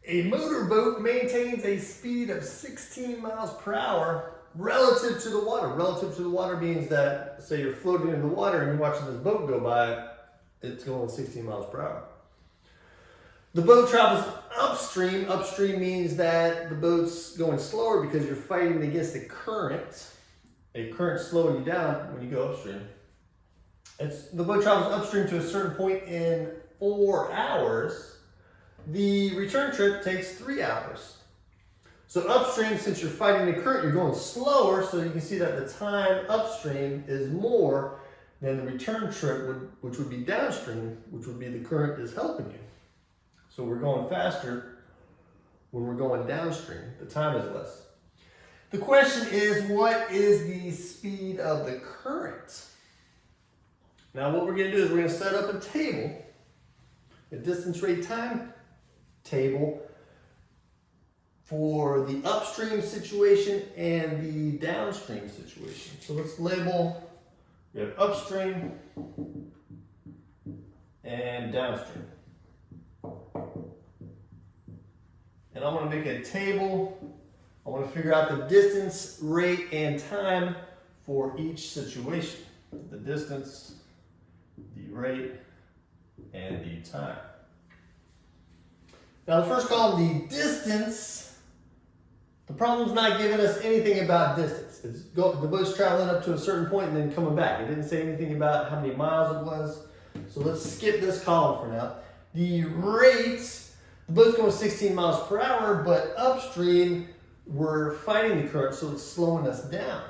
A motorboat maintains a speed of 16 miles per hour relative to the water. Relative to the water means that, say you're floating in the water and you're watching this boat go by, it's going 16 miles per hour. The boat travels upstream. Upstream means that the boat's going slower because you're fighting against a current slowing you down when you go upstream. The boat travels upstream to a certain point in 4 hours. The return trip takes 3 hours. So upstream, since you're fighting the current, you're going slower, so you can see that the time upstream is more than the return trip, which would be downstream, which would be the current is helping you. So we're going faster when we're going downstream. The time is less. The question is, what is the speed of the current? Now what we're going to do is we're going to set up a table, a distance rate time table for the upstream situation and the downstream situation. So let's label, we have upstream and downstream. And I want to make a table. I want to figure out the distance, rate, and time for each situation. The distance, the rate, and the time. Now the first column, the distance, the problem's not giving us anything about distance. The boat's traveling up to a certain point and then coming back. It didn't say anything about how many miles it was. So let's skip this column for now. The rate, the boat's going 16 miles per hour, but upstream, we're fighting the current, so it's slowing us down.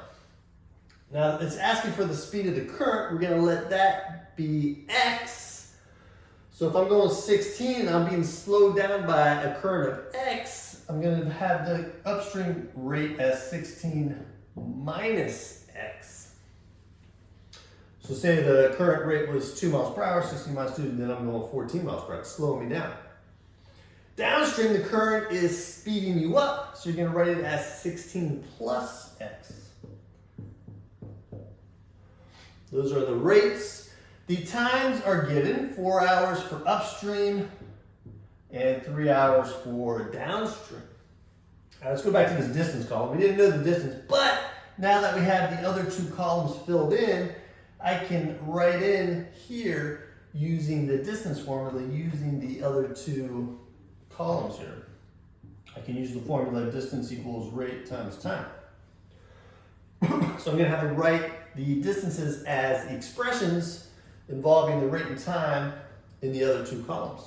Now it's asking for the speed of the current. We're gonna let that be X. So if I'm going 16 and I'm being slowed down by a current of X, I'm going to have the upstream rate as 16 minus X. So say the current rate was 2 miles per hour, 16 miles per hour, then I'm going 14 miles per hour, it's slowing me down. Downstream, the current is speeding you up, so you're going to write it as 16 plus X. Those are the rates. The times are given, 4 hours for upstream and 3 hours for downstream. Now let's go back to this distance column. We didn't know the distance, but now that we have the other two columns filled in, I can write in here using the distance formula, using the other two columns here. I can use the formula distance equals rate times time. So I'm going to have to write the distances as expressions involving the rate and time in the other two columns.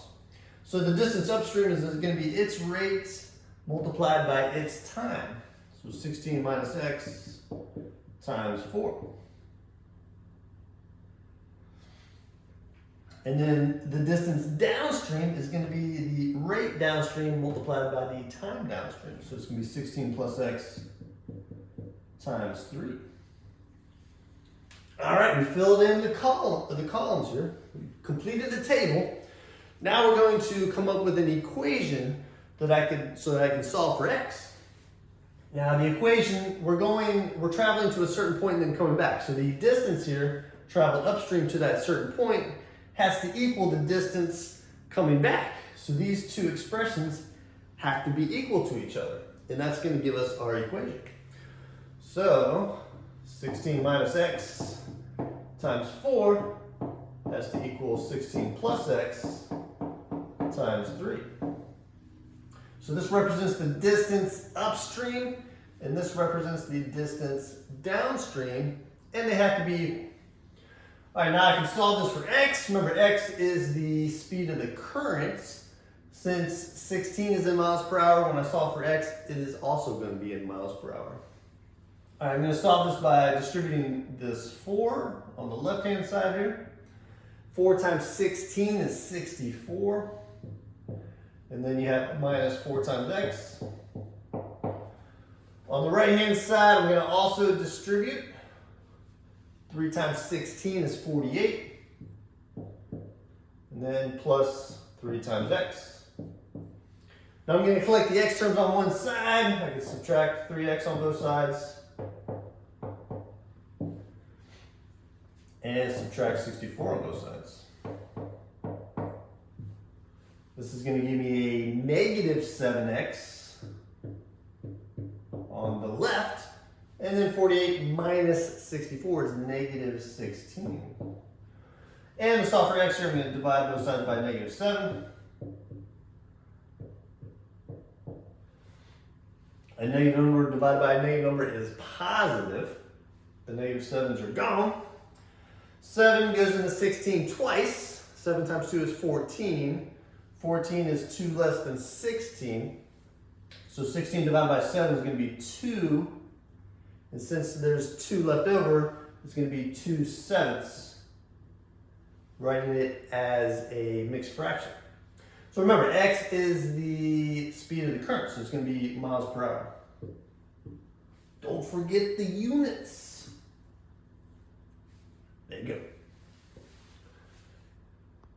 So the distance upstream is going to be its rate multiplied by its time. So 16 minus X times 4. And then the distance downstream is going to be the rate downstream multiplied by the time downstream. So it's going to be 16 plus X times 3. All right, we filled in the columns here. We completed the table. Now we're going to come up with an equation so that I can solve for X. Now the equation, we're traveling to a certain point and then coming back. So the distance here, traveled upstream to that certain point, has to equal the distance coming back. So these two expressions have to be equal to each other. And that's going to give us our equation. So 16 minus X times 4 has to equal 16 plus X times 3. So this represents the distance upstream, and this represents the distance downstream, and they have to be equal. All right, now I can solve this for X. Remember, X is the speed of the current. Since 16 is in miles per hour, when I solve for X, it is also going to be in miles per hour. All right, I'm going to solve this by distributing this 4 on the left-hand side here. 4 times 16 is 64. And then you have minus 4 times X. On the right-hand side, I'm going to also distribute. 3 times 16 is 48. And then plus 3 times X. Now I'm going to collect the X terms on one side. I can subtract 3X on both sides. And subtract 64 on both sides. This is going to give me a negative 7x on the left. And then 48 minus 64 is negative 16. And to solve for x here, I'm going to divide both sides by negative 7. A negative number divided by a negative number is positive. The negative 7s are gone. 7 goes into 16 twice. 7 times 2 is 14. 14 is 2 less than 16. So 16 divided by 7 is going to be 2. And since there's 2 left over, it's going to be 2/7, writing it as a mixed fraction. So remember, x is the speed of the current, so it's going to be miles per hour. Don't forget the units. There you go.